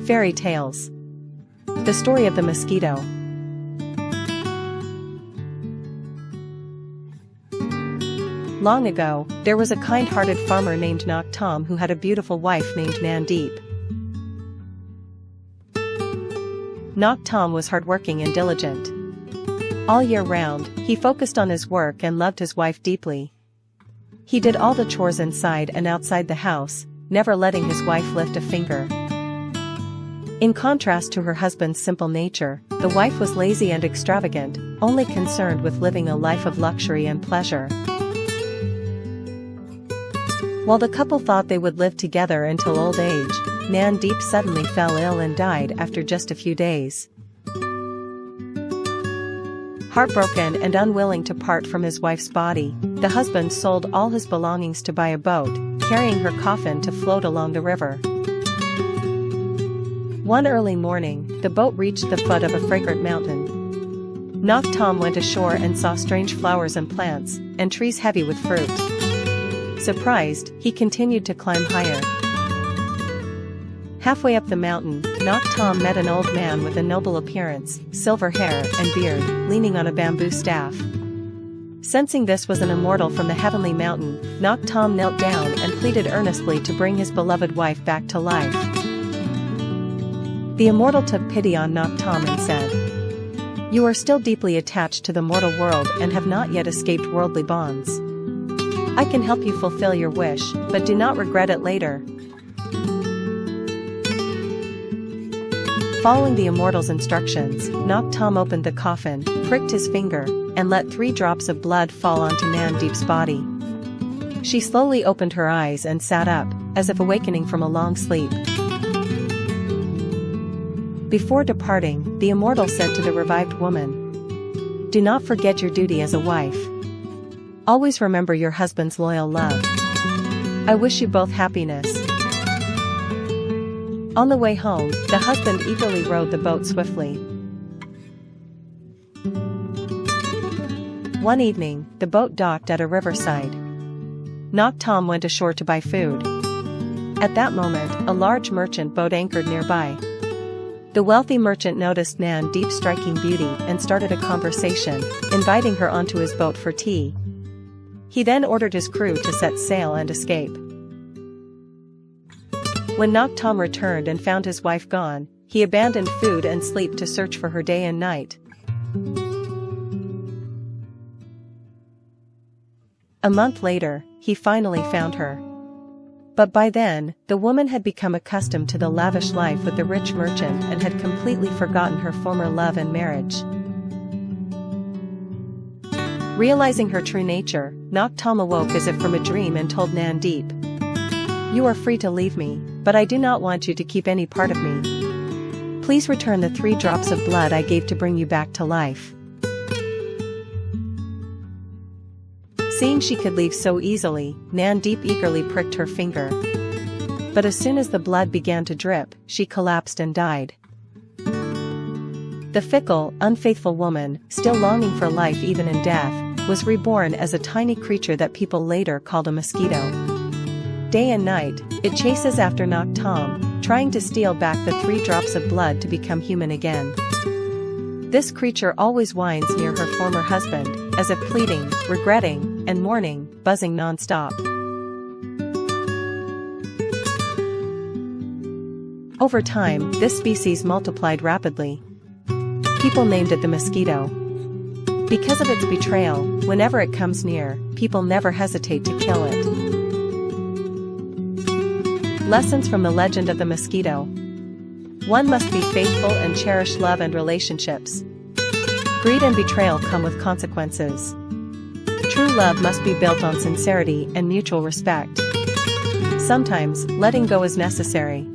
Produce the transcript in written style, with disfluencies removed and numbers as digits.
Fairy tales. The story of the mosquito. Long ago, there was a kind-hearted farmer named Knock Tom who had a beautiful wife named Mandeep. Knock Tom was hardworking and diligent. All year round, he focused on his work and loved his wife deeply. He did all the chores inside and outside the house, never letting his wife lift a finger. In contrast to her husband's simple nature, the wife was lazy and extravagant, only concerned with living a life of luxury and pleasure. While the couple thought they would live together until old age, Mandeep suddenly fell ill and died after just a few days. Heartbroken and unwilling to part from his wife's body, the husband sold all his belongings to buy a boat, carrying her coffin to float along the river. One early morning, the boat reached the foot of a fragrant mountain. Knock Tom went ashore and saw strange flowers and plants, and trees heavy with fruit. Surprised, he continued to climb higher. Halfway up the mountain, Knock Tom met an old man with a noble appearance, silver hair and beard, leaning on a bamboo staff. Sensing this was an immortal from the heavenly mountain, Knock Tom knelt down and pleaded earnestly to bring his beloved wife back to life. The immortal took pity on Knock Tom and said, "You are still deeply attached to the mortal world and have not yet escaped worldly bonds. I can help you fulfill your wish, but do not regret it later." Following the immortal's instructions, Knock Tom opened the coffin, pricked his finger, and let 3 drops of blood fall onto Mandeep's body. She slowly opened her eyes and sat up, as if awakening from a long sleep. Before departing, the immortal said to the revived woman, "Do not forget your duty as a wife. Always remember your husband's loyal love. I wish you both happiness." On the way home, the husband eagerly rowed the boat swiftly. One evening, the boat docked at a riverside. Knock Tom went ashore to buy food. At that moment, a large merchant boat anchored nearby. The wealthy merchant noticed Mandeep's striking beauty and started a conversation, inviting her onto his boat for tea. He then ordered his crew to set sail and escape. When Knock Tom returned and found his wife gone, he abandoned food and sleep to search for her day and night. A month later, he finally found her. But by then, the woman had become accustomed to the lavish life with the rich merchant and had completely forgotten her former love and marriage. Realizing her true nature, Knock Tom awoke as if from a dream and told Mandeep, "You are free to leave me, but I do not want you to keep any part of me. Please return the 3 drops of blood I gave to bring you back to life." Seeing she could leave so easily, Mandeep eagerly pricked her finger. But as soon as the blood began to drip, she collapsed and died. The fickle, unfaithful woman, still longing for life even in death, was reborn as a tiny creature that people later called a mosquito. Day and night, it chases after Knock Tom, trying to steal back the 3 drops of blood to become human again. This creature always whines near her former husband, as if pleading, regretting, and mourning, buzzing non-stop. Over time, this species multiplied rapidly. People named it the mosquito. Because of its betrayal, whenever it comes near, people never hesitate to kill it. Lessons from the legend of the mosquito. 1 must be faithful and cherish love and relationships. Greed and betrayal come with consequences. True love must be built on sincerity and mutual respect. Sometimes, letting go is necessary.